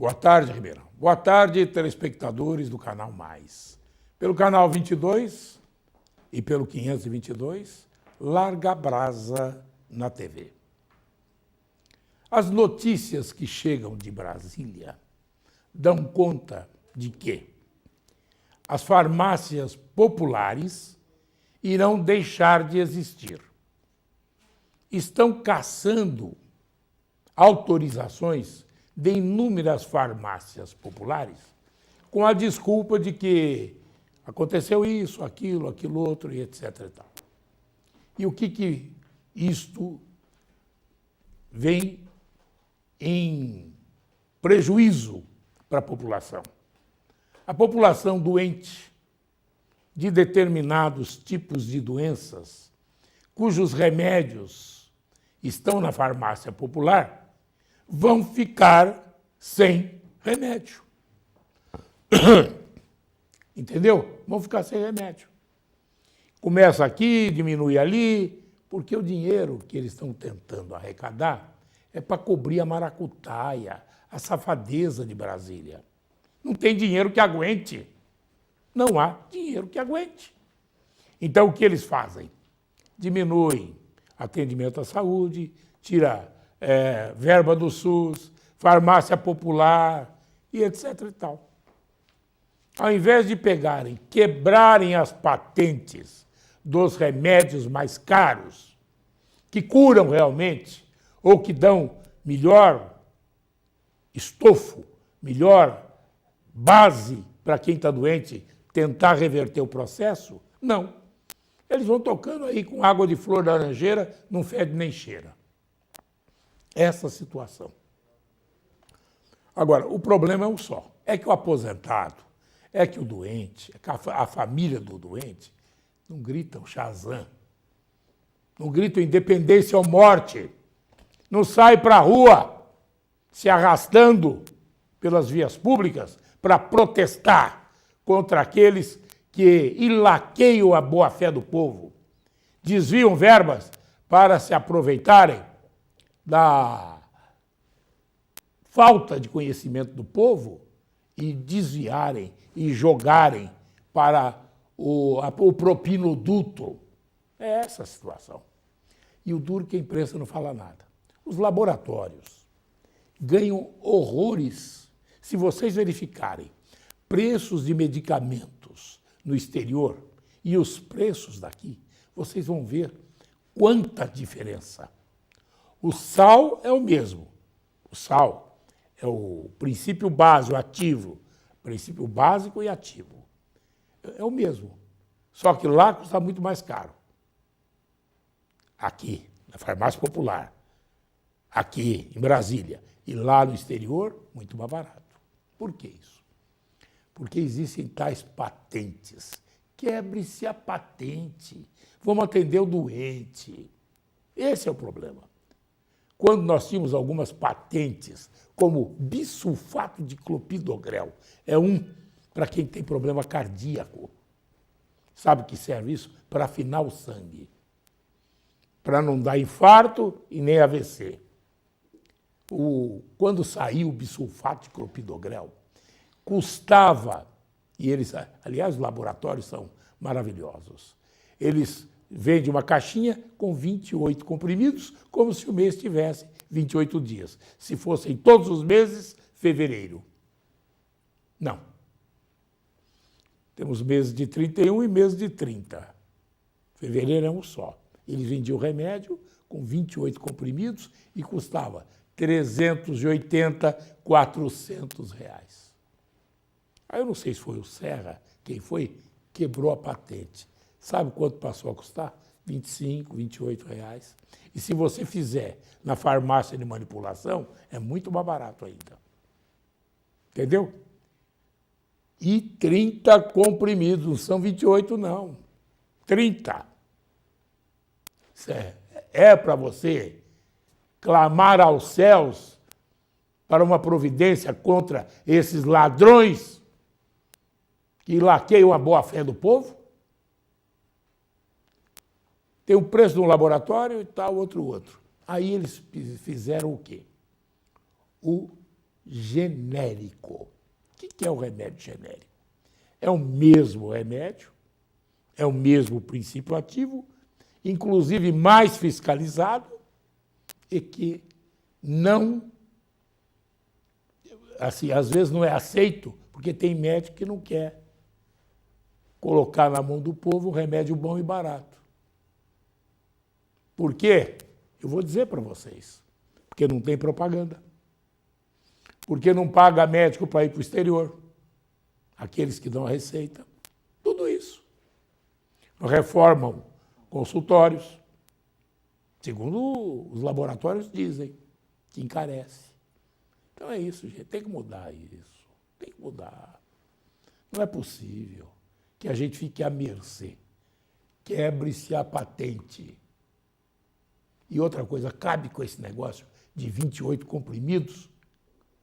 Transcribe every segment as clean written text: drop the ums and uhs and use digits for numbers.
Boa tarde, Ribeirão. Boa tarde, telespectadores do Canal Mais. Pelo Canal 22 e pelo 522, Larga a Brasa na TV. As notícias que chegam de Brasília dão conta de que as farmácias populares irão deixar de existir. Estão caçando autorizações de inúmeras farmácias populares com a desculpa de que aconteceu isso, aquilo outro e etc. E tal. E o que isto vem em prejuízo para a população? A população doente de determinados tipos de doenças, cujos remédios estão na farmácia popular, vão ficar sem remédio. Entendeu? Vão ficar sem remédio. Começa aqui, diminui ali, porque o dinheiro que eles estão tentando arrecadar é para cobrir a maracutaia, a safadeza de Brasília. Não tem dinheiro que aguente. Não há dinheiro que aguente. Então, o que eles fazem? Diminuem atendimento à saúde, tira verba do SUS, farmácia popular e etc. e tal. Ao invés de pegarem, quebrarem as patentes dos remédios mais caros, que curam realmente, ou que dão melhor estofo, melhor base para quem está doente tentar reverter o processo, não. Eles vão tocando aí com água de flor da laranjeira, não fede nem cheira. Essa situação. Agora, o problema é um só. É que o aposentado, é que o doente, é que a família do doente não gritam Shazam, não gritam independência ou morte, não sai para a rua se arrastando pelas vias públicas para protestar contra aqueles que ilaqueiam a boa-fé do povo, desviam verbas para se aproveitarem da falta de conhecimento do povo e desviarem e jogarem para o propinoduto. É essa a situação. E o duro é que a imprensa não fala nada. Os laboratórios ganham horrores. Se vocês verificarem preços de medicamentos no exterior e os preços daqui, vocês vão ver quanta diferença. O sal é o mesmo. O sal é o princípio básico, ativo. Princípio básico e ativo. É o mesmo. Só que lá custa muito mais caro. Aqui, na farmácia popular. Aqui, em Brasília. E lá no exterior, muito mais barato. Por que isso? Porque existem tais patentes. Quebre-se a patente. Vamos atender o doente. Esse é o problema. Quando nós tínhamos algumas patentes, como bisulfato de clopidogrel, é para quem tem problema cardíaco. Sabe que serve isso? Para afinar o sangue. Para não dar infarto e nem AVC. Quando saiu o bisulfato de clopidogrel, custava, e eles, aliás, os laboratórios são maravilhosos, eles vendem uma caixinha com 28 comprimidos, como se o mês tivesse 28 dias. Se fossem todos os meses, fevereiro. Não. Temos meses de 31 e meses de 30. Fevereiro é um só. Eles vendiam o remédio com 28 comprimidos e custava 380, 400 reais. Aí eu não sei se foi o Serra, quem foi, quebrou a patente. Sabe quanto passou a custar? 25, 28 reais. E se você fizer na farmácia de manipulação, é muito mais barato ainda. Entendeu? E 30 comprimidos, não são 28 não. 30. Isso é para você clamar aos céus para uma providência contra esses ladrões que laqueiam a boa-fé do povo? Tem um preço de um laboratório e tal, outro. Aí eles fizeram o quê? O genérico. O que é o remédio genérico? É o mesmo remédio, é o mesmo princípio ativo, inclusive mais fiscalizado, e que não, assim, às vezes não é aceito, porque tem médico que não quer colocar na mão do povo um remédio bom e barato. Por quê? Eu vou dizer para vocês. Porque não tem propaganda. Porque não paga médico para ir para o exterior. Aqueles que dão a receita. Tudo isso. Reformam consultórios. Segundo os laboratórios dizem, que encarece. Então é isso, gente. Tem que mudar isso. Tem que mudar. Não é possível que a gente fique à mercê. Quebre-se a patente. E outra coisa, cabe com esse negócio de 28 comprimidos,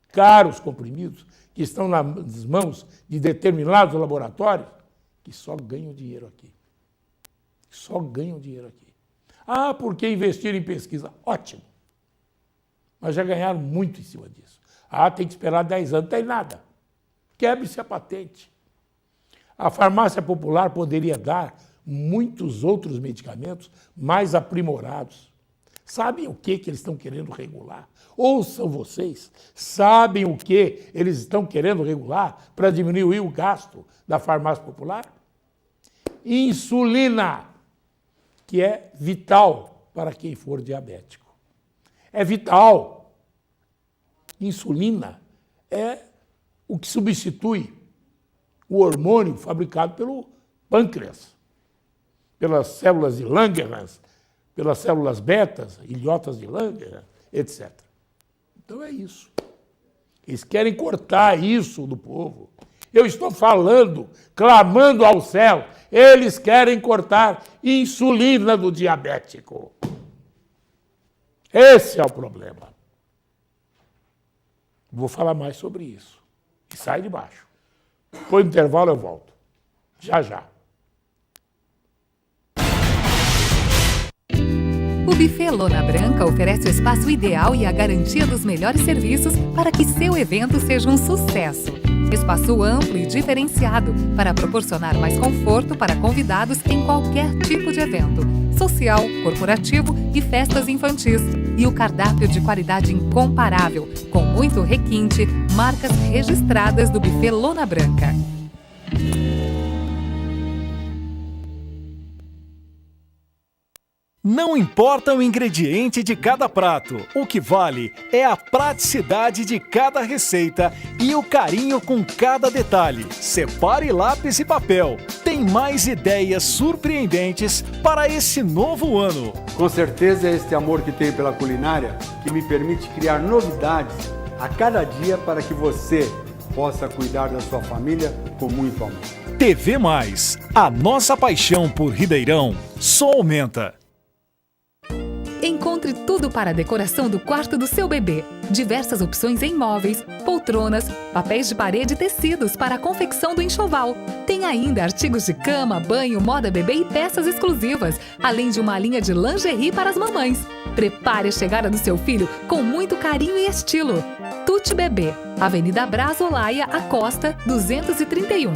caros comprimidos, que estão nas mãos de determinados laboratórios, que só ganham dinheiro aqui. Só ganham dinheiro aqui. Ah, porque investir em pesquisa? Ótimo. Mas já ganharam muito em cima disso. Ah, tem que esperar 10 anos. Não tem nada. Quebre-se a patente. A farmácia popular poderia dar muitos outros medicamentos mais aprimorados. Sabem o que eles estão querendo regular? Ouçam vocês, sabem o que eles estão querendo regular para diminuir o gasto da farmácia popular? Insulina, que é vital para quem for diabético. É vital. Insulina é o que substitui o hormônio fabricado pelo pâncreas, pelas células de Langerhans, pelas células betas, ilhotas de Langerhans, etc. Então é isso. Eles querem cortar isso do povo. Eu estou falando, clamando ao céu, eles querem cortar insulina do diabético. Esse é o problema. Vou falar mais sobre isso. E sai de baixo. Depois do intervalo eu volto. Já, já. O Buffet Lona Branca oferece o espaço ideal e a garantia dos melhores serviços para que seu evento seja um sucesso. Espaço amplo e diferenciado para proporcionar mais conforto para convidados em qualquer tipo de evento, social, corporativo e festas infantis. E o cardápio de qualidade incomparável, com muito requinte, marcas registradas do Buffet Lona Branca. Não importa o ingrediente de cada prato, o que vale é a praticidade de cada receita e o carinho com cada detalhe. Separe lápis e papel. Tem mais ideias surpreendentes para esse novo ano. Com certeza é este amor que tenho pela culinária que me permite criar novidades a cada dia para que você possa cuidar da sua família com muito amor. TV Mais, a nossa paixão por Ribeirão só aumenta. Encontre tudo para a decoração do quarto do seu bebê. Diversas opções em móveis, poltronas, papéis de parede e tecidos para a confecção do enxoval. Tem ainda artigos de cama, banho, moda bebê e peças exclusivas, além de uma linha de lingerie para as mamães. Prepare a chegada do seu filho com muito carinho e estilo. Tutti Bebê, Avenida Brás Olaia, Acosta, 231.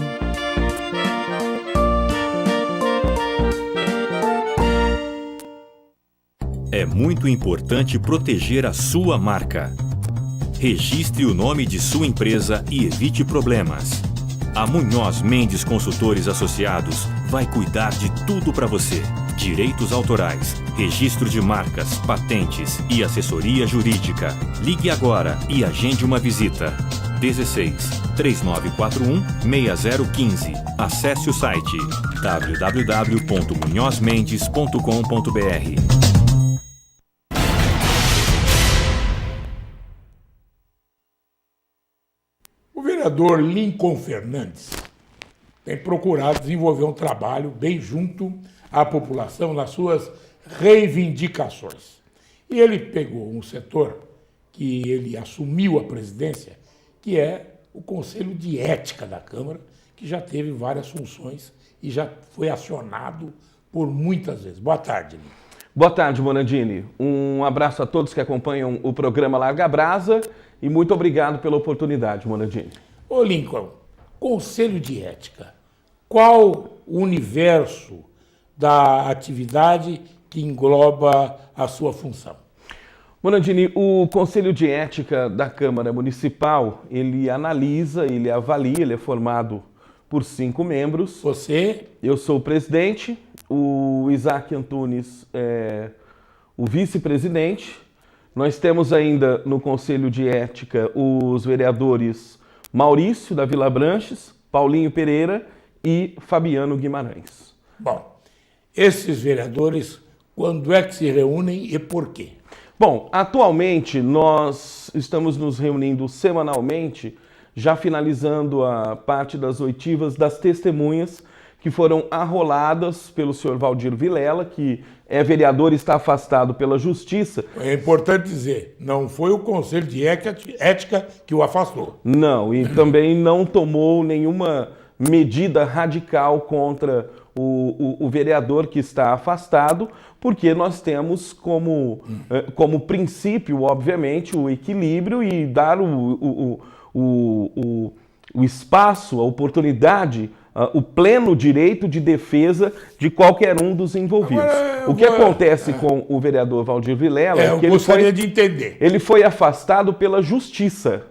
É muito importante proteger a sua marca. Registre o nome de sua empresa e evite problemas. A Munhoz Mendes Consultores Associados vai cuidar de tudo para você. Direitos autorais, registro de marcas, patentes e assessoria jurídica. Ligue agora e agende uma visita. 16 3941 6015. Acesse o site www.munhozmendes.com.br. O vereador Lincoln Fernandes tem procurado desenvolver um trabalho bem junto à população nas suas reivindicações. E ele pegou um setor que ele assumiu a presidência, que é o Conselho de Ética da Câmara, que já teve várias funções e já foi acionado por muitas vezes. Boa tarde, Lincoln. Boa tarde, Morandini. Um abraço a todos que acompanham o programa Larga Brasa e muito obrigado pela oportunidade, Morandini. Ô Lincoln, Conselho de Ética, qual o universo da atividade que engloba a sua função? Morandini, o Conselho de Ética da Câmara Municipal, ele analisa, ele avalia, ele é formado por 5 membros. Você? Eu sou o presidente, o Isaac Antunes é o vice-presidente. Nós temos ainda no Conselho de Ética os vereadores Maurício da Vila Branches, Paulinho Pereira e Fabiano Guimarães. Bom, esses vereadores, quando é que se reúnem e por quê? Bom, atualmente nós estamos nos reunindo semanalmente, já finalizando a parte das oitivas das testemunhas que foram arroladas pelo senhor Valdir Vilela, que é vereador e está afastado pela Justiça. É importante dizer, não foi o Conselho de Ética que o afastou. Não, e também não tomou nenhuma medida radical contra o vereador que está afastado, porque nós temos como princípio, obviamente, o equilíbrio e dar o espaço, a oportunidade, o pleno direito de defesa de qualquer um dos envolvidos. O que acontece com o vereador Valdir Vilela é que eu gostaria de entender. Ele foi afastado pela Justiça.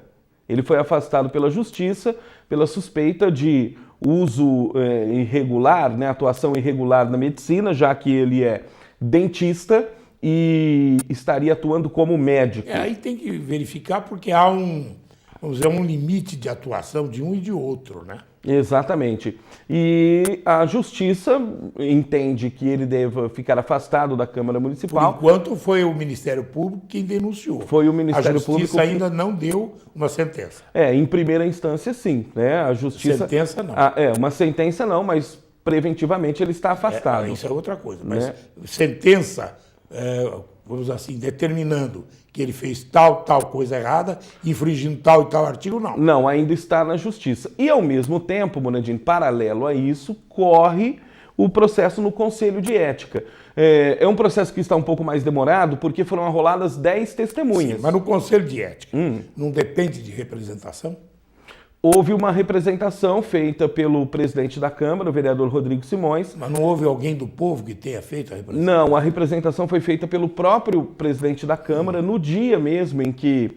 Ele foi afastado pela Justiça pela suspeita de uso irregular, né, atuação irregular na medicina, já que ele é dentista e estaria atuando como médico. Aí tem que verificar porque há vamos dizer, um limite de atuação de um e de outro, né? Exatamente. E a Justiça entende que ele deva ficar afastado da Câmara Municipal. Por enquanto foi o Ministério Público quem denunciou. Foi o Ministério Público. A Justiça ainda não deu uma sentença. Em primeira instância, sim, né? A Justiça. Sentença não. Uma sentença não, mas preventivamente ele está afastado. Isso é outra coisa. Mas sentença, vamos assim, determinando que ele fez tal coisa errada, infringindo tal e tal artigo, não. Não, ainda está na Justiça. E, ao mesmo tempo, Morandini, paralelo a isso, corre o processo no Conselho de Ética. É um processo que está um pouco mais demorado, porque foram arroladas 10 testemunhas. Sim, mas no Conselho de Ética não depende de representação? Houve uma representação feita pelo presidente da Câmara, o vereador Rodrigo Simões. Mas não houve alguém do povo que tenha feito a representação? Não, a representação foi feita pelo próprio presidente da Câmara no dia mesmo em que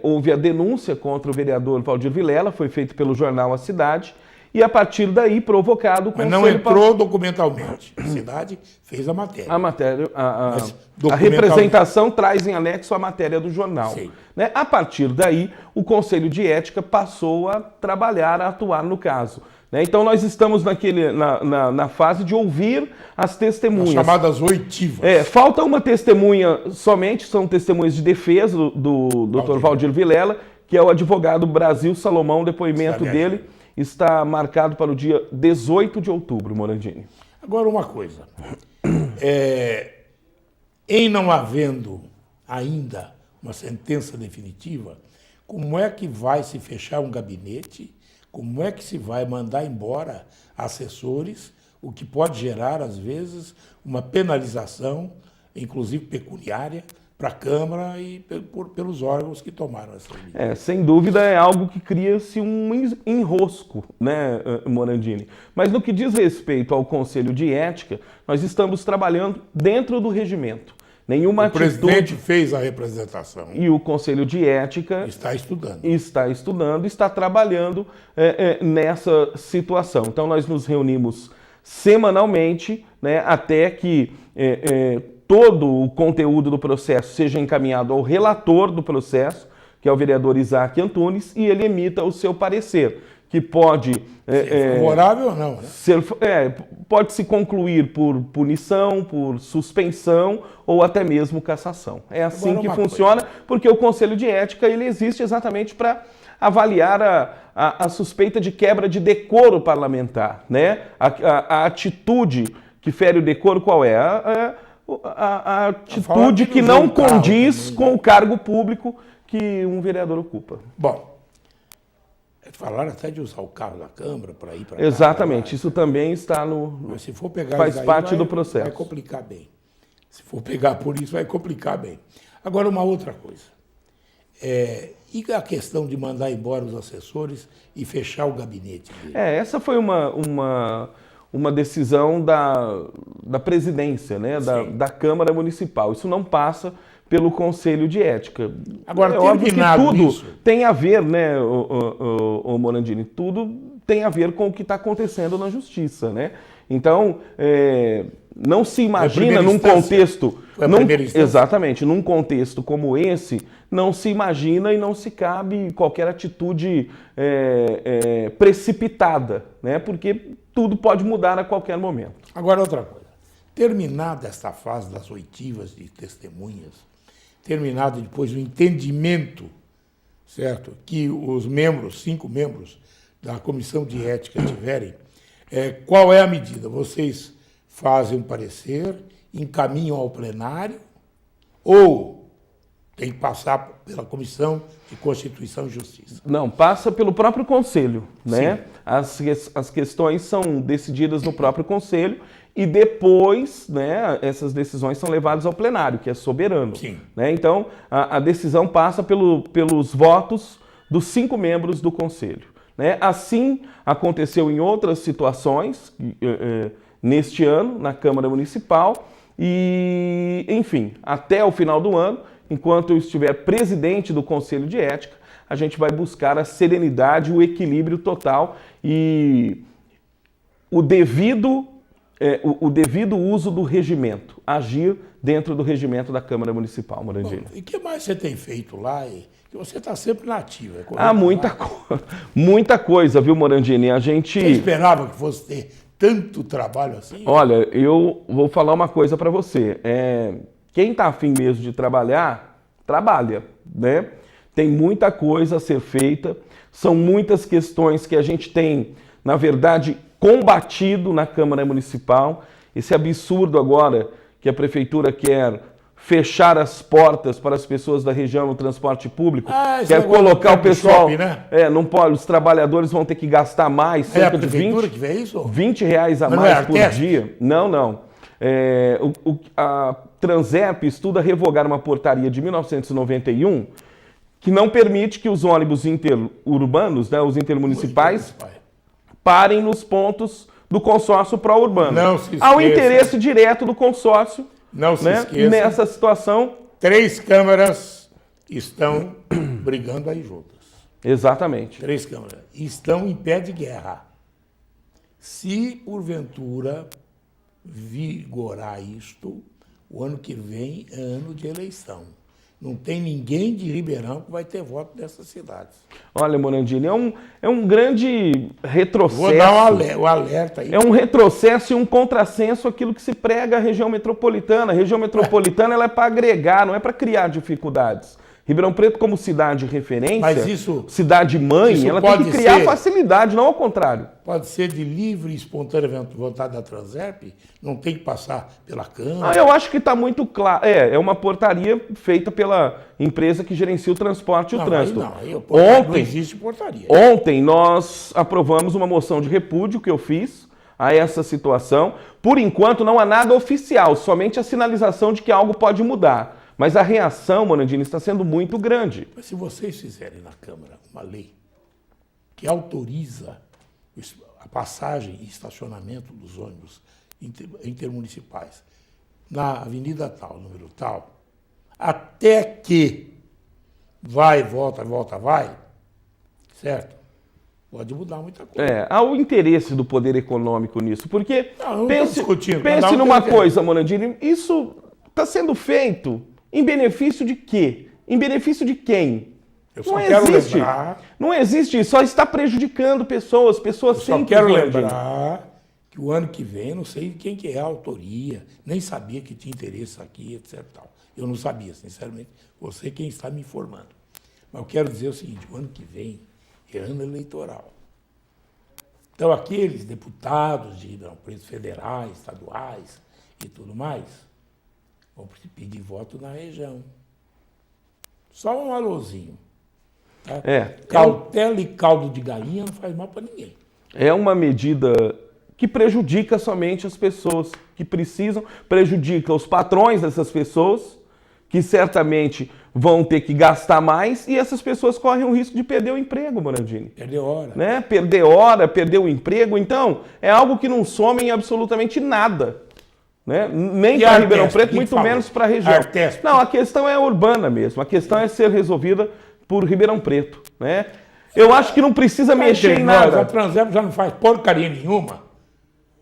houve a denúncia contra o vereador Valdir Vilela, foi feito pelo jornal A Cidade, e a partir daí provocado o Conselho... Mas não entrou documentalmente. A cidade fez a matéria. A matéria, a representação traz em anexo a matéria do jornal. Né? A partir daí, o Conselho de Ética passou a trabalhar, a atuar no caso. Né? Então nós estamos na fase de ouvir as testemunhas. As chamadas oitivas. Falta uma testemunha somente, são testemunhas de defesa do Dr. Valdir Vilela, que é o advogado Brasil Salomão. O depoimento dele está marcado para o dia 18 de outubro, Morandini. Agora uma coisa, em não havendo ainda uma sentença definitiva, como é que vai se fechar um gabinete, como é que se vai mandar embora assessores, o que pode gerar, às vezes, uma penalização, inclusive pecuniária, para a Câmara e pelos órgãos que tomaram essa medida. Sem dúvida é algo que cria-se um enrosco, né, Morandini? Mas no que diz respeito ao Conselho de Ética, nós estamos trabalhando dentro do regimento. O presidente fez a representação. E o Conselho de Ética está estudando. Está trabalhando nessa situação. Então nós nos reunimos semanalmente, né, até que todo o conteúdo do processo seja encaminhado ao relator do processo, que é o vereador Isaac Antunes, e ele emita o seu parecer, que pode... ser favorável ou não? Né? Pode se concluir por punição, por suspensão ou até mesmo cassação. É assim que funciona, porque o Conselho de Ética ele existe exatamente para avaliar a suspeita de quebra de decoro parlamentar. Né? A atitude que fere o decoro, qual é? A atitude que não condiz com o cargo público que um vereador ocupa. Bom, falaram até de usar o carro da Câmara para ir para cá. Exatamente, isso também está Mas se for pegar faz parte do processo. Vai complicar bem. Se for pegar por isso, vai complicar bem. Agora, uma outra coisa. E a questão de mandar embora os assessores e fechar o gabinete dele? Essa foi uma decisão da presidência, né, da Câmara Municipal. Isso não passa pelo Conselho de Ética. Agora, é óbvio que tudo nisso, tem a ver, né, o Morandini, tudo tem a ver com o que está acontecendo na Justiça, né? Então, não se imagina num contexto... Exatamente, num contexto como esse, não se imagina e não se cabe qualquer atitude precipitada, né? Porque tudo pode mudar a qualquer momento. Agora, outra coisa. Terminada esta fase das oitivas de testemunhas, terminado depois o entendimento, certo, que os 5 membros da Comissão de Ética tiverem, qual é a medida? Vocês fazem um parecer, encaminham ao plenário ou tem que passar pela Comissão de Constituição e Justiça? Não, passa pelo próprio Conselho, né? As questões são decididas no próprio Conselho e depois, né, essas decisões são levadas ao plenário, que é soberano. Sim. Né? Então, a decisão passa pelos votos dos 5 membros do Conselho. Né? Assim aconteceu em outras situações, neste ano, na Câmara Municipal, e, enfim, até o final do ano, enquanto eu estiver presidente do Conselho de Ética, a gente vai buscar a serenidade, o equilíbrio total e o devido uso do regimento, agir dentro do regimento da Câmara Municipal, Morandini. E o que mais você tem feito lá? Que você está sempre na ativa. Muita coisa, viu, Morandini? Você esperava que fosse ter tanto trabalho assim? Olha, eu vou falar uma coisa para você. Quem está afim mesmo de trabalhar, trabalha, né? Tem muita coisa a ser feita, são muitas questões que a gente tem, na verdade, combatido na Câmara Municipal. Esse absurdo agora que a Prefeitura quer fechar as portas para as pessoas da região no transporte público, quer colocar o pessoal... Shopping, né? Não pode, os trabalhadores vão ter que gastar mais, cerca de R$20 a mais por dia. Não. A Transerp estuda revogar uma portaria de 1991 que não permite que os ônibus interurbanos, né, os intermunicipais, parem nos pontos do consórcio pró-urbano. Ao interesse direto do consórcio, não se esqueça, nessa situação... 3 câmaras estão brigando aí juntas. Exatamente. 3 câmaras. Estão em pé de guerra. Se, porventura, vigorar isto, o ano que vem é ano de eleição. Não tem ninguém de Ribeirão que vai ter voto nessas cidades. Olha, Morandini, é um grande retrocesso. Vou dar o alerta aí. É um retrocesso e um contrassenso aquilo que se prega a região metropolitana. A região metropolitana ela é para agregar, não é para criar dificuldades. Ribeirão Preto, como cidade referência, cidade mãe, ela tem que criar facilidade, não ao contrário. Pode ser de livre e espontânea vontade da Transerp, não tem que passar pela Câmara. Eu acho que está muito claro. É uma portaria feita pela empresa que gerencia o transporte e o trânsito. Não existe portaria. Ontem nós aprovamos uma moção de repúdio que eu fiz a essa situação. Por enquanto não há nada oficial, somente a sinalização de que algo pode mudar. Mas a reação, Morandini, está sendo muito grande. Mas se vocês fizerem na Câmara uma lei que autoriza a passagem e estacionamento dos ônibus intermunicipais na avenida tal, número tal, até que vai, volta, certo? Pode mudar muita coisa. Há o interesse do poder econômico nisso, porque pense discutindo, numa coisa, Morandini, isso está sendo feito em benefício de quê? Em benefício de quem? Não existe, só está prejudicando pessoas sempre. Eu só quero lembrar que o ano que vem, não sei quem que é a autoria, nem sabia que tinha interesse aqui, etc. Tal. Eu não sabia, sinceramente. Você quem está me informando. Mas eu quero dizer o seguinte, o ano que vem é ano eleitoral. Então, aqueles deputados de Ribeirão Preto, federais, estaduais e tudo mais, vão pedir voto na região. Só um alôzinho. Tá? Cautela e caldo de galinha não faz mal para ninguém. É uma medida que prejudica somente as pessoas que precisam, prejudica os patrões dessas pessoas, que certamente vão ter que gastar mais e essas pessoas correm o risco de perder o emprego, Morandini. Perder hora. Né? Perder hora, perder o emprego. Então, é algo que não soma em absolutamente nada. Né? Nem para Ribeirão Preto, muito menos para a região. Não, a questão é urbana mesmo. A questão é ser resolvida por Ribeirão Preto. Né? Eu acho que não precisa mexer em nada. A Transep já não faz porcaria nenhuma.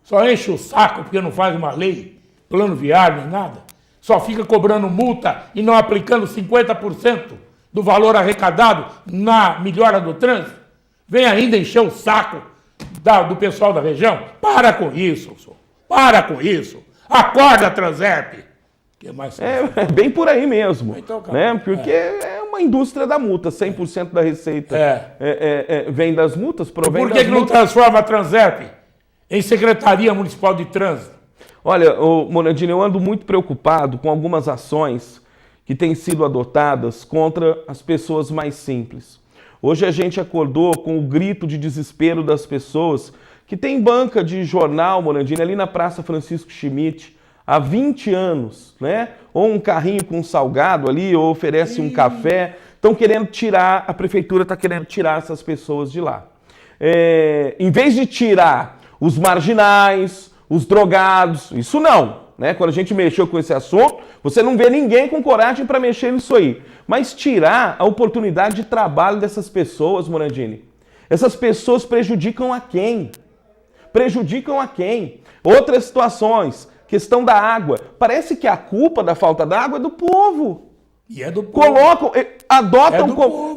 Só enche o saco porque não faz uma lei, plano viário, nem nada. Só fica cobrando multa e não aplicando 50% do valor arrecadado na melhora do trânsito. Vem ainda encher o saco do pessoal da região. Para com isso, senhor. Para com isso. Acorda, Transep. Que mais é bem por aí mesmo. Então, né? Porque é uma indústria da multa. 100% da receita vem das multas, provém das multas. Por que não transforma a Transep em Secretaria Municipal de Trânsito? Olha, Morandini, eu ando muito preocupado com algumas ações que têm sido adotadas contra as pessoas mais simples. Hoje a gente acordou com o grito de desespero das pessoas que tem banca de jornal, Morandini, ali na Praça Francisco Schmidt, há 20 anos, né? Ou um carrinho com salgado ali, ou oferece um café. Estão querendo tirar, a prefeitura está querendo tirar essas pessoas de lá. Em vez de tirar os marginais, os drogados, isso não, né? Quando a gente mexeu com esse assunto, você não vê ninguém com coragem para mexer nisso aí. Mas tirar a oportunidade de trabalho dessas pessoas, Morandini. Essas pessoas prejudicam a quem? Prejudicam a quem? Outras situações, questão da água. Parece que a culpa da falta d'água é do povo. E é do povo.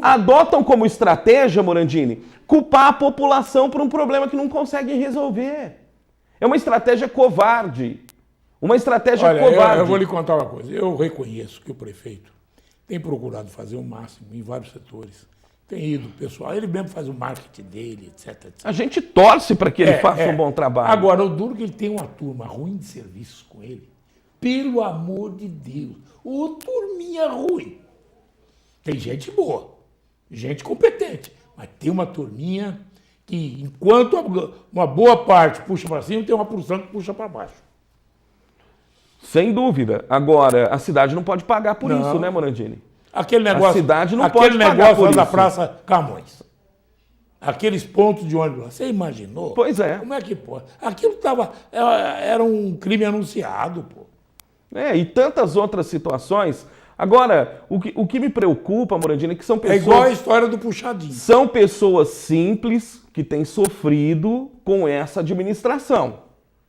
Adotam como estratégia, Morandini, culpar a população por um problema que não conseguem resolver. É uma estratégia covarde. Uma estratégia covarde. Eu vou lhe contar uma coisa. Eu reconheço que o prefeito tem procurado fazer o máximo em vários setores. Tem ido, pessoal. Ele mesmo faz o marketing dele, etc, etc. A gente torce para que ele faça um bom trabalho. Agora, o duro que ele tem uma turma ruim de serviço com ele. Pelo amor de Deus. Ô, turminha ruim. Tem gente boa, gente competente, mas tem uma turminha que, enquanto uma boa parte puxa para cima, tem uma porção que puxa para baixo. Sem dúvida. Agora, a cidade não pode pagar por isso, né, Morandini? Aquele negócio, a cidade não pode pagar por isso. Da Praça Camões. Aqueles pontos de ônibus. Você imaginou? Pois é. Como é que pode? Aquilo era um crime anunciado, pô. E tantas outras situações. Agora, o que me preocupa, Morandini, é que são pessoas... É igual a história do puxadinho. São pessoas simples que têm sofrido com essa administração.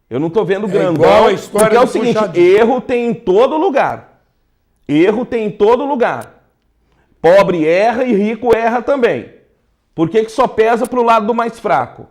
Eu não estou vendo grandão. Igual a história porque é o seguinte, erro tem em todo lugar. Erro tem em todo lugar. Pobre erra e rico erra também. Por que só pesa para o lado do mais fraco?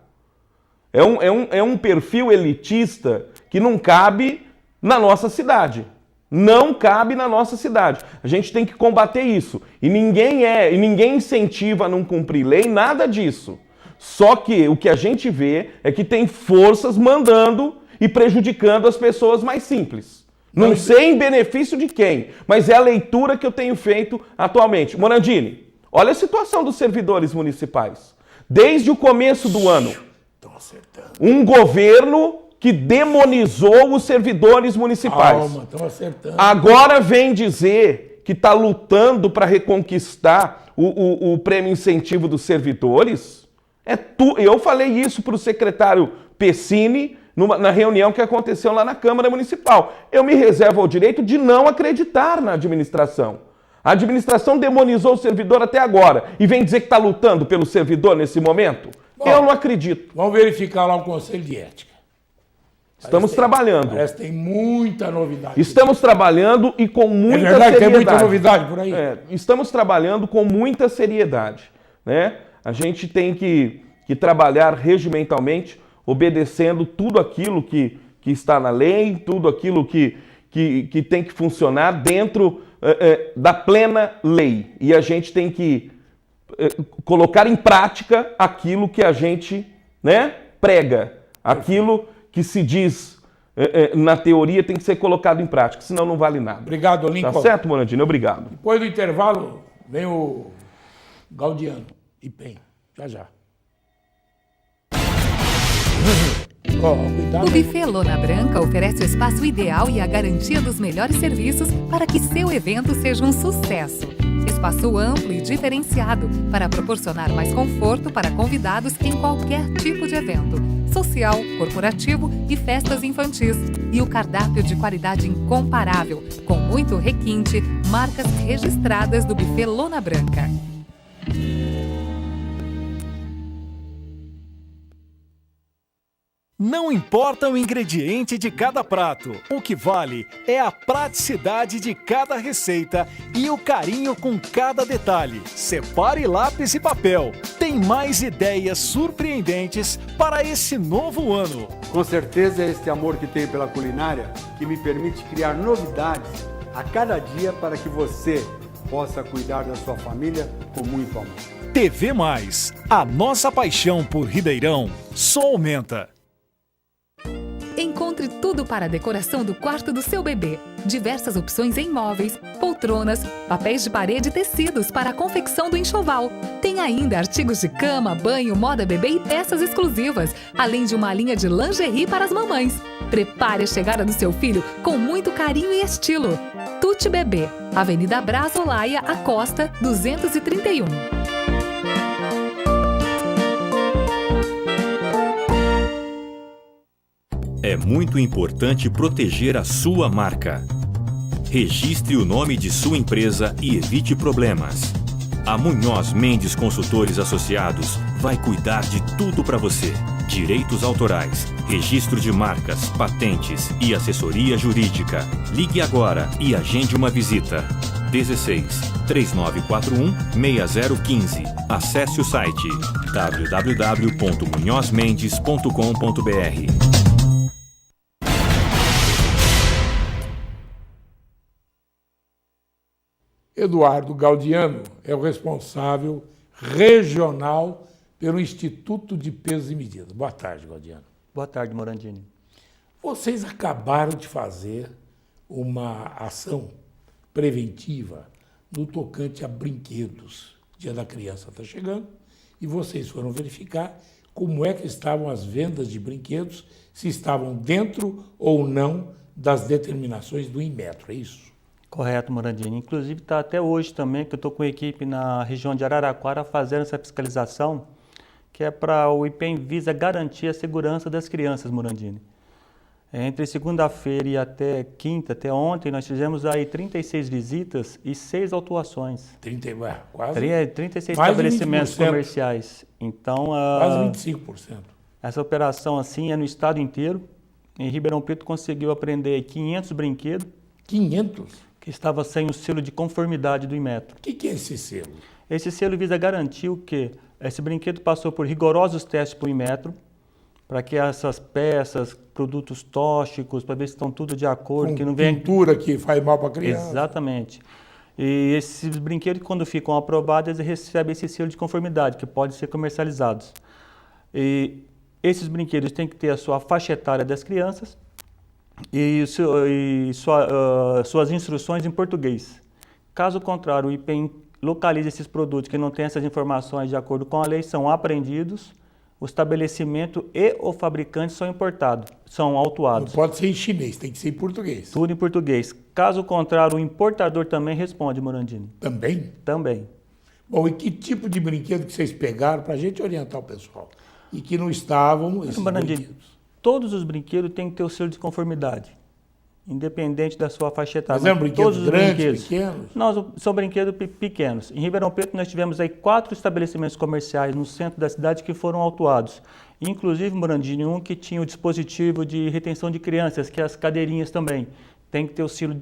É um perfil elitista que não cabe na nossa cidade. Não cabe na nossa cidade. A gente tem que combater isso. E ninguém incentiva a não cumprir lei, nada disso. Só que o que a gente vê é que tem forças mandando e prejudicando as pessoas mais simples. Não sei em benefício de quem, mas é a leitura que eu tenho feito atualmente. Morandini, olha a situação dos servidores municipais. Desde o começo do ano, um governo que demonizou os servidores municipais. Estão acertando. Agora vem dizer que está lutando para reconquistar o prêmio incentivo dos servidores. Eu falei isso para o secretário Pessini na reunião que aconteceu lá na Câmara Municipal. Eu me reservo ao direito de não acreditar na administração. A administração demonizou o servidor até agora e vem dizer que está lutando pelo servidor nesse momento? Bom, eu não acredito. Vamos verificar lá o Conselho de Ética. Estamos trabalhando. Parece que tem muita novidade. Estamos trabalhando e com muita seriedade. É verdade, tem muita novidade por aí. Estamos trabalhando com muita seriedade. Né? A gente tem que trabalhar regimentalmente, obedecendo tudo aquilo que está na lei, tudo aquilo que tem que funcionar dentro da plena lei. E a gente tem que colocar em prática aquilo que a gente, né, prega. Aquilo que se diz na teoria tem que ser colocado em prática, senão não vale nada. Obrigado, Lincoln. Tá certo, Morandini? Obrigado. Depois do intervalo, vem o Gaudiano e Pen. Já, já. Cuidado. O Buffet Lona Branca oferece o espaço ideal e a garantia dos melhores serviços para que seu evento seja um sucesso. Espaço amplo e diferenciado para proporcionar mais conforto para convidados em qualquer tipo de evento, social, corporativo e festas infantis. E o cardápio de qualidade incomparável, com muito requinte, marcas registradas do Buffet Lona Branca. Não importa o ingrediente de cada prato, o que vale é a praticidade de cada receita e o carinho com cada detalhe. Separe lápis e papel. Tem mais ideias surpreendentes para esse novo ano. Com certeza é este amor que tenho pela culinária que me permite criar novidades a cada dia para que você possa cuidar da sua família com muito amor. TV Mais, a nossa paixão por Ribeirão só aumenta. Encontre tudo para a decoração do quarto do seu bebê. Diversas opções em móveis, poltronas, papéis de parede e tecidos para a confecção do enxoval. Tem ainda artigos de cama, banho, moda bebê e peças exclusivas, além de uma linha de lingerie para as mamães. Prepare a chegada do seu filho com muito carinho e estilo. Tutti Bebê, Avenida Brás Olaia, Acosta, 231. É muito importante proteger a sua marca. Registre o nome de sua empresa e evite problemas. A Munhoz Mendes Consultores Associados vai cuidar de tudo para você. Direitos autorais, registro de marcas, patentes e assessoria jurídica. Ligue agora e agende uma visita. 16 3941 6015. Acesse o site www.munhozmendes.com.br. Eduardo Gaudiano é o responsável regional pelo Instituto de Pesos e Medidas. Boa tarde, Gaudiano. Boa tarde, Morandini. Vocês acabaram de fazer uma ação preventiva no tocante a brinquedos. O Dia da Criança está chegando e vocês foram verificar como é que estavam as vendas de brinquedos, se estavam dentro ou não das determinações do Inmetro, é isso? Correto, Morandini. Inclusive está até hoje também, que eu estou com a equipe na região de Araraquara fazendo essa fiscalização, que é para o IPEM visa garantir a segurança das crianças, Morandini. Entre segunda-feira e até quinta, até ontem, nós fizemos aí 36 visitas e 6 autuações. 36 estabelecimentos comerciais. Então, quase 25%. Essa operação assim é no estado inteiro. Em Ribeirão Preto conseguiu apreender 500 brinquedos. 500? Que estava sem o selo de conformidade do Inmetro. O que é esse selo? Esse selo visa garantir o quê? Esse brinquedo passou por rigorosos testes para o Inmetro, para que essas peças, produtos tóxicos, para ver se estão tudo de acordo, que não vem pintura que faz mal para a criança. Exatamente. E esses brinquedos, quando ficam aprovados, eles recebem esse selo de conformidade, que pode ser comercializados. E esses brinquedos têm que ter a sua faixa etária das crianças e suas instruções em português. Caso contrário, o IPEM localiza esses produtos que não têm essas informações de acordo com a lei, são apreendidos, o estabelecimento e o fabricante são importados, são autuados. Não pode ser em chinês, tem que ser em português. Tudo em português. Caso contrário, o importador também responde, Morandini. Também? Também. Bom, e que tipo de brinquedo que vocês pegaram para a gente orientar o pessoal? E que não estavam esses brinquedos? Todos os brinquedos têm que ter o selo de conformidade, independente da sua faixa etária. Mas são brinquedos grandes, pequenos? Não, são brinquedos pequenos. Em Ribeirão Preto nós tivemos aí 4 estabelecimentos comerciais no centro da cidade que foram autuados. Inclusive, Morandini, um que tinha o dispositivo de retenção de crianças, que é as cadeirinhas também. Tem que ter o selo,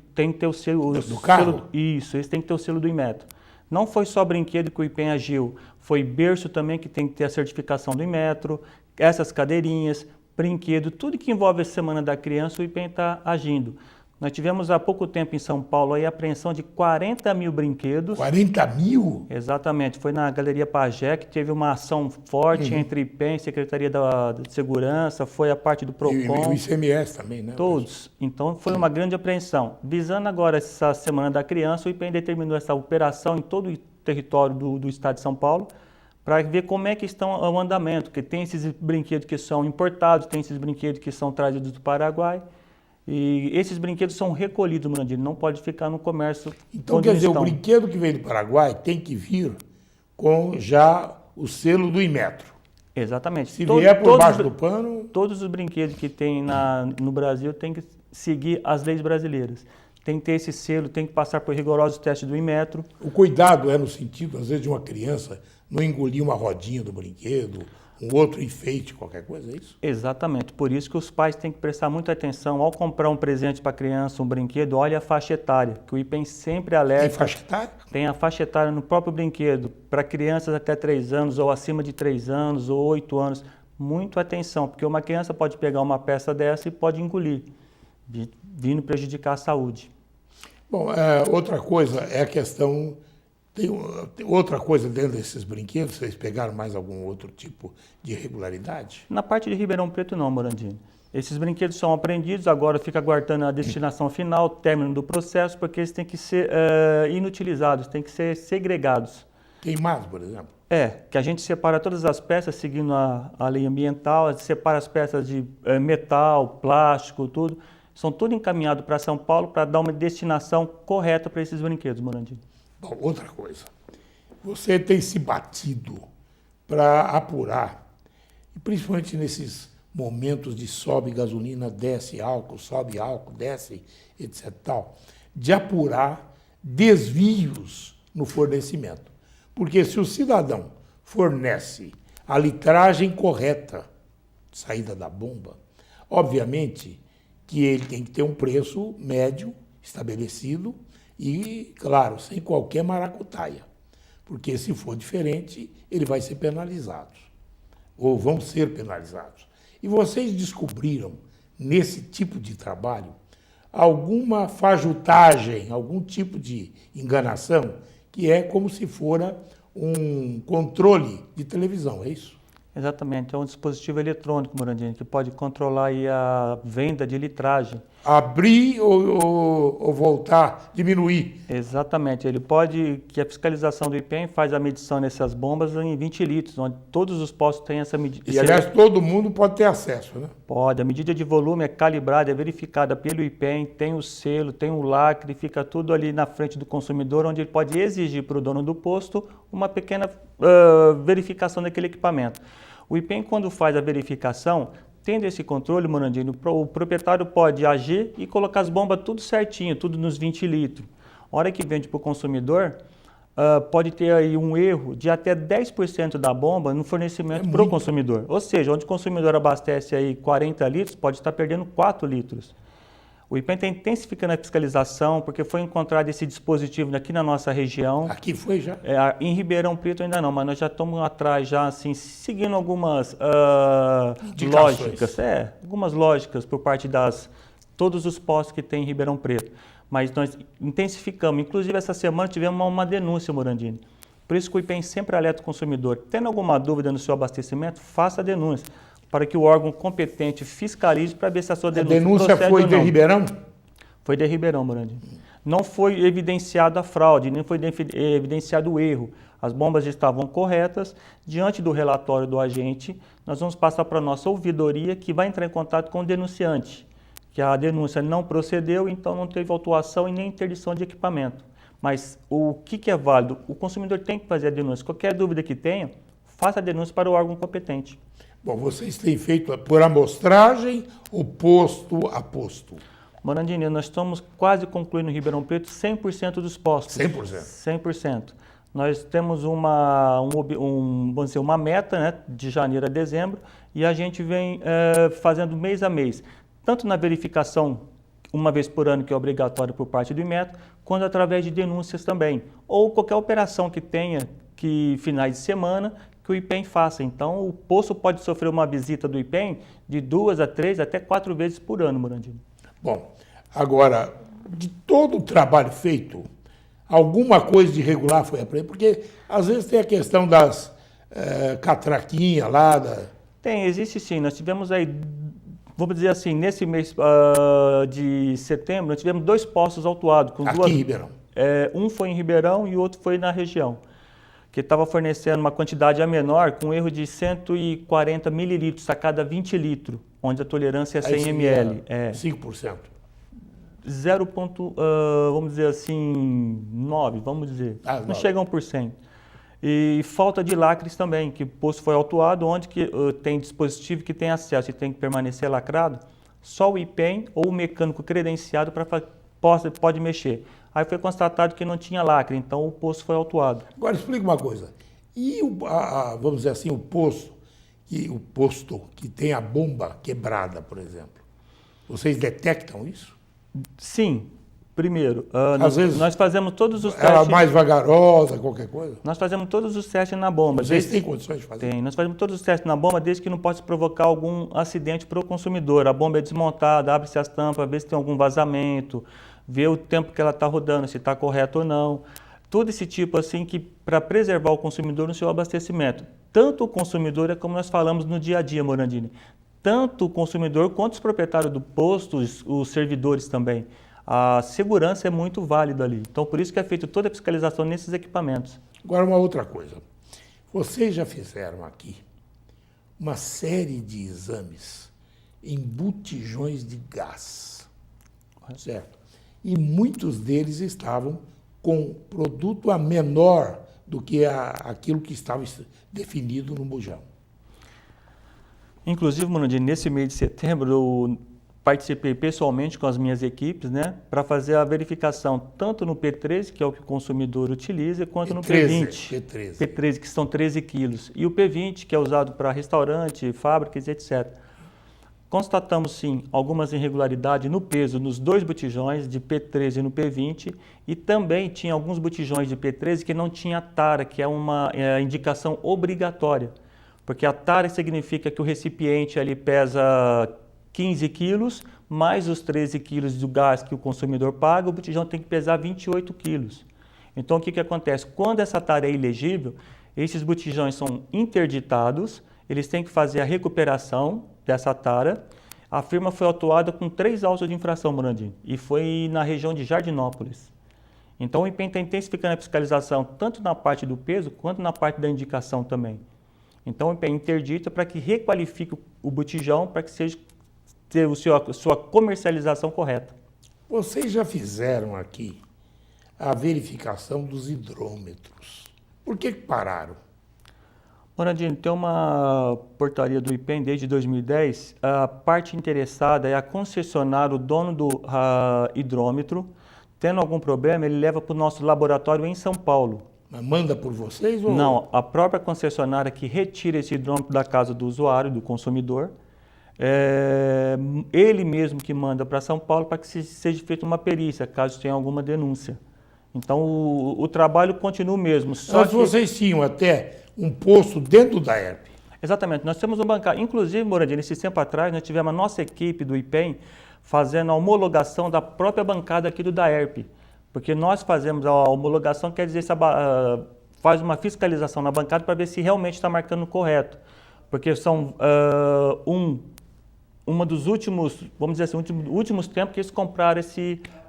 do carro? Isso, esse tem que ter o selo do Inmetro. Não foi só brinquedo que o IPEM agiu, foi berço também que tem que ter a certificação do Inmetro, essas cadeirinhas, brinquedo, tudo que envolve a Semana da Criança, o IPEM está agindo. Nós tivemos há pouco tempo em São Paulo aí a apreensão de 40 mil brinquedos. 40 mil? Exatamente, foi na Galeria Pajé que teve uma ação forte entre IPEM, Secretaria da Segurança, foi a parte do PROCON. E o ICMS também, né? Todos. Então foi uma grande apreensão. Visando agora essa Semana da Criança, o IPEM determinou essa operação em todo o território do estado de São Paulo para ver como é que estão o andamento, porque tem esses brinquedos que são importados, tem esses brinquedos que são trazidos do Paraguai, e esses brinquedos são recolhidos, Murandini, não pode ficar no comércio. Então, quer dizer, o brinquedo que vem do Paraguai tem que vir com já o selo do Inmetro. Exatamente. Se vier por baixo do pano... Todos os brinquedos que tem no Brasil têm que seguir as leis brasileiras. Tem que ter esse selo, tem que passar por rigorosos testes do Inmetro. O cuidado é no sentido, às vezes, de uma criança não engolir uma rodinha do brinquedo, um outro enfeite, qualquer coisa, é isso? Exatamente. Por isso que os pais têm que prestar muita atenção ao comprar um presente para a criança, um brinquedo, olha a faixa etária, que o IPEM sempre alerta. Tem faixa etária? Tem a faixa etária no próprio brinquedo, para crianças até 3 anos, ou acima de 3 anos, ou 8 anos. Muito atenção, porque uma criança pode pegar uma peça dessa e pode engolir, vindo prejudicar a saúde. Bom, outra coisa é a questão... Tem outra coisa dentro desses brinquedos? Vocês pegaram mais algum outro tipo de irregularidade? Na parte de Ribeirão Preto não, Morandini. Esses brinquedos são apreendidos, agora fica aguardando a destinação final, término do processo, porque eles têm que ser inutilizados, têm que ser segregados. Queimados, por exemplo? Que a gente separa todas as peças, seguindo a lei ambiental, a gente separa as peças de metal, plástico, tudo. São tudo encaminhado para São Paulo para dar uma destinação correta para esses brinquedos, Morandini. Bom, outra coisa, você tem se batido para apurar, e principalmente nesses momentos de sobe gasolina, desce álcool, sobe álcool, desce, etc. tal, de apurar desvios no fornecimento. Porque se o cidadão fornece a litragem correta de saída da bomba, obviamente que ele tem que ter um preço médio estabelecido, e, claro, sem qualquer maracutaia, porque se for diferente, ele vai ser penalizado, ou vão ser penalizados. E vocês descobriram, nesse tipo de trabalho, alguma fajutagem, algum tipo de enganação, que é como se fora um controle de televisão, é isso? Exatamente, é um dispositivo eletrônico, Morandini, que pode controlar aí a venda de litragem. Abrir ou voltar, diminuir. Exatamente, ele pode, que a fiscalização do IPEM faz a medição nessas bombas em 20 litros, onde todos os postos têm essa medida. E, aliás, todo mundo pode ter acesso, né? Pode, a medida de volume é calibrada, é verificada pelo IPEM, tem o selo, tem o lacre, fica tudo ali na frente do consumidor, onde ele pode exigir para o dono do posto uma pequena verificação daquele equipamento. O IPEM, quando faz a verificação, tendo esse controle, Morandini, o proprietário pode agir e colocar as bombas tudo certinho, tudo nos 20 litros. A hora que vende para o consumidor, pode ter aí um erro de até 10% da bomba no fornecimento para o consumidor. Ou seja, onde o consumidor abastece aí 40 litros, pode estar perdendo 4 litros. O IPEM está intensificando a fiscalização, porque foi encontrado esse dispositivo aqui na nossa região. Aqui foi já? Em Ribeirão Preto ainda não, mas nós já estamos atrás, já assim, seguindo algumas lógicas. Algumas lógicas por parte todos os postos que tem em Ribeirão Preto. Mas nós intensificamos. Inclusive, essa semana tivemos uma denúncia, Morandini. Por isso que o IPEM sempre alerta o consumidor. Tendo alguma dúvida no seu abastecimento, faça a denúncia, para que o órgão competente fiscalize para ver se a sua denúncia procede ou não. A denúncia foi de Ribeirão? Foi de Ribeirão, Morandini. Não foi evidenciado a fraude, nem foi evidenciado o erro. As bombas estavam corretas. Diante do relatório do agente, nós vamos passar para a nossa ouvidoria, que vai entrar em contato com o denunciante, que a denúncia não procedeu, então não teve autuação e nem interdição de equipamento. Mas o que é válido? O consumidor tem que fazer a denúncia. Qualquer dúvida que tenha, faça a denúncia para o órgão competente. Bom, vocês têm feito por amostragem ou posto a posto? Morandini, nós estamos quase concluindo em Ribeirão Preto 100% dos postos. 100%? 100%. Nós temos vamos dizer, uma meta, né, de janeiro a dezembro, e a gente vem fazendo mês a mês, tanto na verificação, uma vez por ano, que é obrigatório por parte do Inmetro, quanto através de denúncias também, ou qualquer operação que tenha, que finais de semana, que o IPEM faça. Então, o posto pode sofrer uma visita do IPEM de 2 a 3, até 4 vezes por ano, Morandini. Bom, agora, de todo o trabalho feito, alguma coisa de irregular foi apreendido? Porque, às vezes, tem a questão das catraquinhas lá. Existe sim. Nós tivemos aí, vamos dizer assim, nesse mês de setembro, nós tivemos 2 postos autuados. Aqui em Ribeirão? Um foi em Ribeirão e o outro foi na região. que estava fornecendo uma quantidade a menor com erro de 140 mililitros a cada 20 litros, onde a tolerância é 100 ml. 5%. 0, vamos dizer assim, 9, vamos dizer. Não 9. chega a 1%. E falta de lacres também, que o posto foi autuado, onde que, tem dispositivo que tem acesso e tem que permanecer lacrado, só o IPEM ou o mecânico credenciado pode mexer. Aí foi constatado que não tinha lacre, então o posto foi autuado. Agora explica uma coisa. E vamos dizer assim, o posto que tem a bomba quebrada, por exemplo, vocês detectam isso? Sim. Primeiro, Às vezes nós fazemos todos os testes... Ela mais vagarosa, qualquer coisa? Nós fazemos todos os testes na bomba. Vocês têm condições de fazer? Tem. Nós fazemos todos os testes na bomba desde que não possa provocar algum acidente para o consumidor. A bomba é desmontada, abre-se as tampas, vê se tem algum vazamento, vê o tempo que ela está rodando, se está correto ou não. Todo esse tipo assim que para preservar o consumidor no seu abastecimento. Tanto o consumidor é como nós falamos no dia a dia, Morandini. Tanto o consumidor quanto os proprietários do posto, os servidores também. A segurança é muito válida ali. Então, por isso que é feita toda a fiscalização nesses equipamentos. Agora, uma outra coisa. Vocês já fizeram aqui uma série de exames em botijões de gás, certo? E muitos deles estavam com produto a menor do que aquilo que estava definido no bujão. Inclusive, Morandini, nesse mês de setembro, eu participei pessoalmente com as minhas equipes, né, para fazer a verificação tanto no P13, que é o que o consumidor utiliza, quanto no P20. P13, que são 13 quilos. E o P20, que é usado para restaurante, fábricas, etc. Constatamos, sim, algumas irregularidades no peso nos dois botijões, de P13 e no P20, e também tinha alguns botijões de P13 que não tinha tara, que é uma indicação obrigatória. Porque a tara significa que o recipiente ali pesa 15 quilos, mais os 13 quilos do gás que o consumidor paga, o botijão tem que pesar 28 quilos. Então, o que acontece? Quando essa tara é ilegível, esses botijões são interditados, eles têm que fazer a recuperação dessa tara. A firma foi autuada com 3 autos de infração, Morandini, e foi na região de Jardinópolis. Então, o IPEM está intensificando a fiscalização tanto na parte do peso, quanto na parte da indicação também. Então, o IPEM interdita para que requalifique o botijão, para que seja ter sua comercialização correta. Vocês já fizeram aqui a verificação dos hidrômetros. Por que pararam? Morandini, tem uma portaria do IPEM desde 2010. A parte interessada é a concessionária, o dono do hidrômetro. Tendo algum problema, ele leva para o nosso laboratório em São Paulo. Mas manda por vocês? Ou... Não, a própria concessionária que retira esse hidrômetro da casa do usuário, do consumidor. Ele mesmo que manda para São Paulo para que seja feita uma perícia, caso tenha alguma denúncia. Então, o trabalho continua o mesmo. Só que vocês tinham até um posto dentro da ERP. Exatamente. Nós temos um bancário. Inclusive, Morandini, esse tempo atrás, nós tivemos a nossa equipe do IPEM fazendo a homologação da própria bancada aqui do DAERP. Porque nós fazemos a homologação, quer dizer, faz uma fiscalização na bancada para ver se realmente está marcando correto. Porque são uma dos últimos, vamos dizer assim, últimos tempos que eles compraram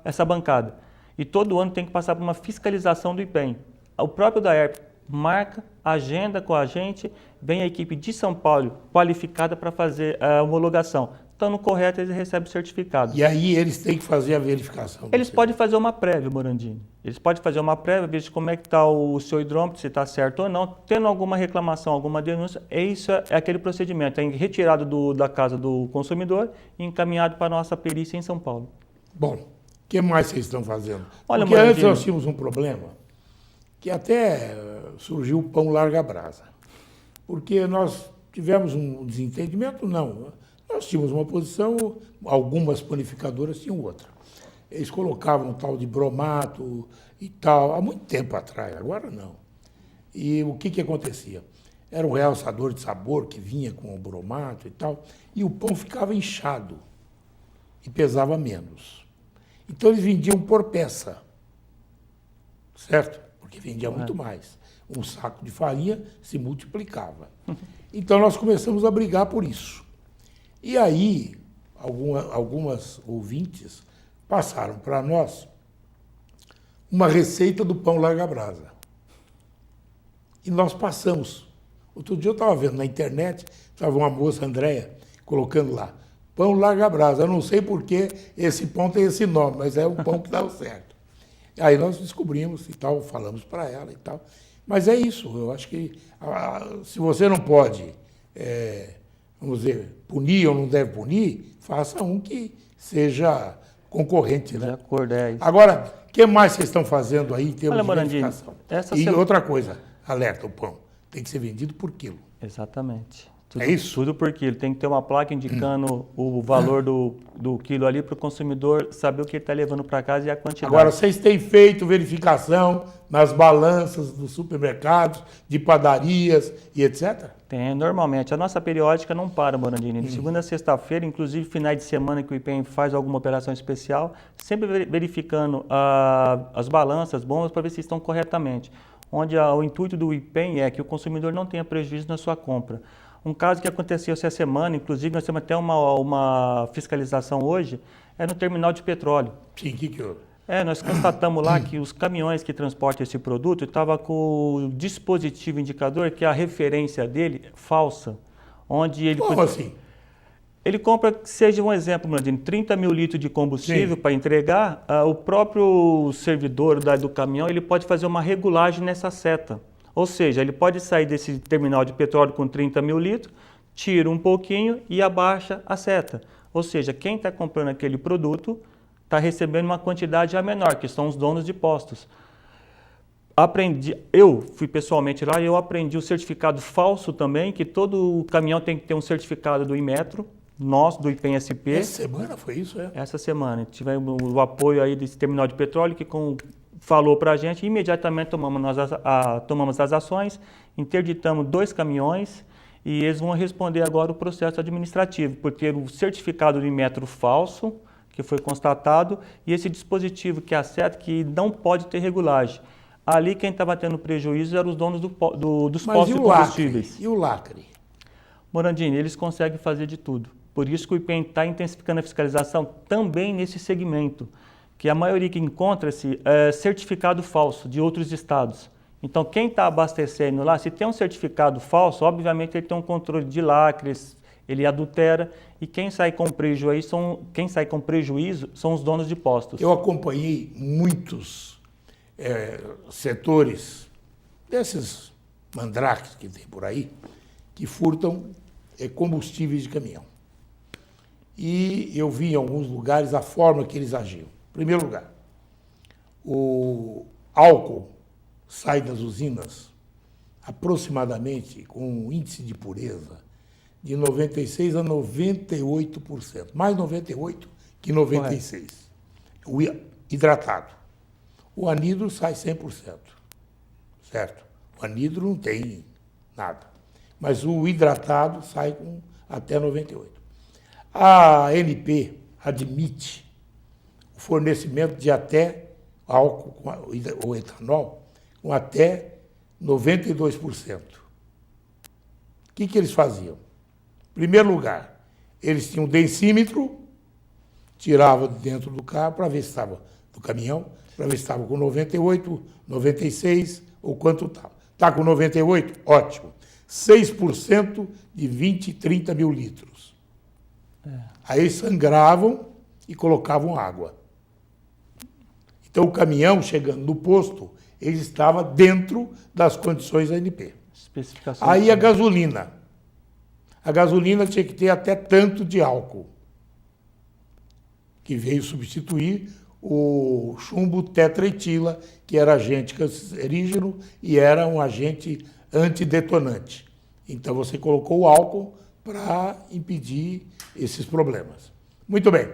essa bancada. E todo ano tem que passar por uma fiscalização do IPEM. O próprio DAERP marca, agenda com a gente, vem a equipe de São Paulo qualificada para fazer a homologação. Estando correto, eles recebem o certificado. E aí eles têm que fazer a verificação? Eles podem fazer uma prévia, Morandini. Eles podem fazer uma prévia, ver como é que está o seu hidrômetro, se está certo ou não. Tendo alguma reclamação, alguma denúncia, isso é aquele procedimento. É retirado da casa do consumidor e encaminhado para a nossa perícia em São Paulo. Bom, o que mais vocês estão fazendo? Olha, porque antes nós tínhamos um problema que até surgiu o pão larga-brasa. Porque nós tivemos um desentendimento, não. Nós tínhamos uma posição, algumas panificadoras tinham outra. Eles colocavam tal de bromato e tal, há muito tempo atrás, agora não. E o que acontecia? Era um realçador de sabor que vinha com o bromato e tal, e o pão ficava inchado e pesava menos. Então eles vendiam por peça, certo? Porque vendia muito mais. Um saco de farinha se multiplicava. Então nós começamos a brigar por isso. E aí, algumas ouvintes passaram para nós uma receita do pão larga-brasa. E nós passamos. Outro dia eu estava vendo na internet, estava uma moça, Andréia, colocando lá, pão larga brasa. Eu não sei por que esse pão tem esse nome, mas é o pão que dá certo. Aí nós descobrimos e tal, falamos para ela e tal. Mas é isso, eu acho que se você não pode, vamos dizer, punir ou não deve punir, faça um que seja concorrente, né? De acordo, é isso. Agora, o que mais vocês estão fazendo aí em termos de Morandini, verificação? E outra coisa, alerta, o pão tem que ser vendido por quilo. Exatamente. É isso? Tudo por quilo. Tem que ter uma placa indicando o valor do quilo ali para o consumidor saber o que ele está levando para casa e a quantidade. Agora, vocês têm feito verificação nas balanças dos supermercados, de padarias e etc? Tem, normalmente. A nossa periódica não para, Morandini. De segunda a sexta-feira, inclusive finais de semana que o IPEM faz alguma operação especial, sempre verificando as balanças, bombas, para ver se estão corretamente. Onde o intuito do IPEM é que o consumidor não tenha prejuízo na sua compra. Um caso que aconteceu essa semana, inclusive nós temos até uma fiscalização hoje, é no terminal de petróleo. Sim, o que houve? Nós constatamos lá que os caminhões que transportam esse produto estavam com o dispositivo indicador, que a referência dele é falsa. Onde ele Como assim? Ele compra, seja um exemplo, 30 mil litros de combustível para entregar, o próprio servidor do caminhão ele pode fazer uma regulagem nessa seta. Ou seja, ele pode sair desse terminal de petróleo com 30 mil litros, tira um pouquinho e abaixa a seta. Ou seja, quem está comprando aquele produto está recebendo uma quantidade a menor, que são os donos de postos. Eu fui pessoalmente lá e eu aprendi o certificado falso também, que todo caminhão tem que ter um certificado do Inmetro, nós, do IPEM SP. Essa semana foi isso, é? Essa semana. Tivemos o apoio aí desse terminal de petróleo que falou para a gente, e imediatamente tomamos as ações, interditamos 2 caminhões e eles vão responder agora o processo administrativo, por ter o certificado de metro falso, que foi constatado, e esse dispositivo que acerta que não pode ter regulagem. Ali quem estava tendo prejuízo eram os donos dos postos de combustíveis. E o lacre? Morandini, eles conseguem fazer de tudo. Por isso que o IPEM está intensificando a fiscalização também nesse segmento, que a maioria que encontra-se é certificado falso de outros estados. Então, quem está abastecendo lá, se tem um certificado falso, obviamente ele tem um controle de lacres, ele adultera, e quem sai com prejuízo são os donos de postos. Eu acompanhei muitos setores desses mandrakes que tem por aí, que furtam combustíveis de caminhão. E eu vi em alguns lugares a forma que eles agiam. Em primeiro lugar, o álcool sai das usinas aproximadamente com um índice de pureza de 96% a 98%, mais 98% que 96%. O hidratado. O anidro sai 100%, certo? O anidro não tem nada, mas o hidratado sai com até 98%. A ANP admite o fornecimento de até álcool ou etanol com até 92%. O que eles faziam? Em primeiro lugar, eles tinham um densímetro, tiravam de dentro do carro para ver se estava do caminhão, para ver se estava com 98, 96 ou quanto estava. Está com 98? Ótimo. 6% de 20, 30 mil litros. Aí sangravam e colocavam água. Então o caminhão, chegando no posto, ele estava dentro das condições ANP. Aí a gasolina. A gasolina tinha que ter até tanto de álcool, que veio substituir o chumbo tetraetila, que era agente cancerígeno e era um agente antidetonante. Então você colocou o álcool para impedir esses problemas. Muito bem.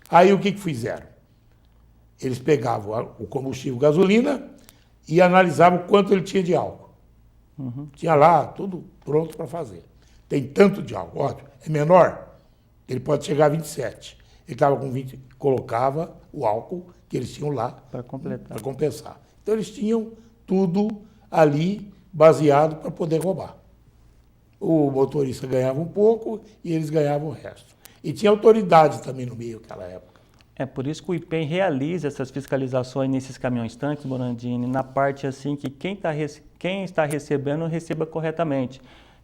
Aí o que fizeram? Eles pegavam o combustível gasolina e analisavam quanto ele tinha de álcool. Tinha lá tudo pronto para fazer. Tem tanto de álcool, ótimo. É menor? Ele pode chegar a 27. Ele estava com 20, colocava o álcool que eles tinham lá para compensar. Então eles tinham tudo ali baseado para poder roubar. O motorista ganhava um pouco e eles ganhavam o resto. E tinha autoridade também no meio naquela época. É por isso que o IPEM realiza essas fiscalizações nesses caminhões-tanques, Morandini, na parte assim que quem está recebendo receba corretamente.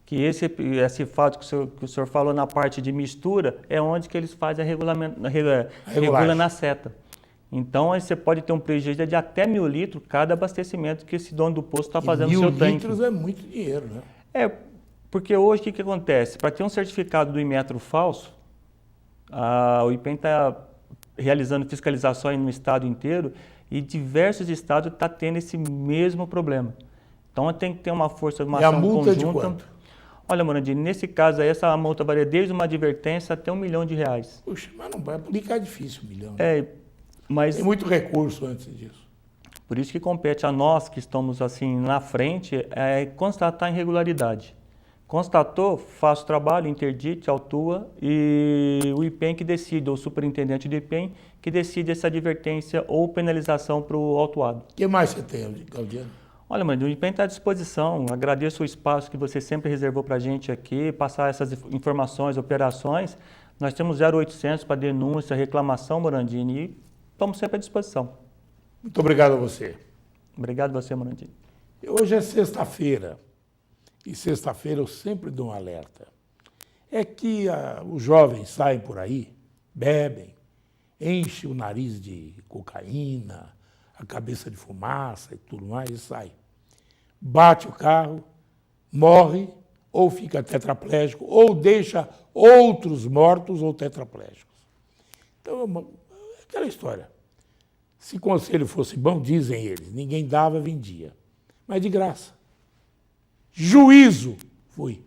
Que esse fato que o senhor falou na parte de mistura é onde que eles fazem a regula na seta. Então, aí você pode ter um prejuízo de até 1.000 litros cada abastecimento que esse dono do posto está fazendo no seu tanque. 1.000 litros é muito dinheiro, né? É, porque hoje o que acontece? Para ter um certificado do Inmetro falso, o IPEM está realizando fiscalizações no estado inteiro e diversos estados estão tendo esse mesmo problema. Então, tem que ter uma força, uma ação conjunta. E a multa de quanto? Olha, Morandini, nesse caso aí, essa multa varia desde uma advertência até R$1 milhão. Puxa, mas não vai aplicar difícil, 1 milhão. É, mas tem muito recurso antes disso. Por isso que compete a nós que estamos assim na frente constatar irregularidade. Constatou, faça o trabalho, interdite, autua e o IPEM que decide, ou o superintendente do IPEM que decide essa advertência ou penalização para o autuado. O que mais você tem, Claudiano? Olha, mãe, o IPEM está à disposição. Agradeço o espaço que você sempre reservou para a gente aqui, passar essas informações, operações. Nós temos 0800 para denúncia, reclamação, Morandini, e estamos sempre à disposição. Muito obrigado a você. Obrigado a você, Morandini. Hoje é sexta-feira, e sexta-feira eu sempre dou um alerta. É que os jovens saem por aí, bebem, enchem o nariz de cocaína, a cabeça de fumaça e tudo mais, e sai. Bate o carro, morre, ou fica tetraplégico, ou deixa outros mortos ou tetraplégicos. Então, é aquela história. Se conselho fosse bom, dizem eles, ninguém dava, vendia. Mas de graça. Juízo, fui.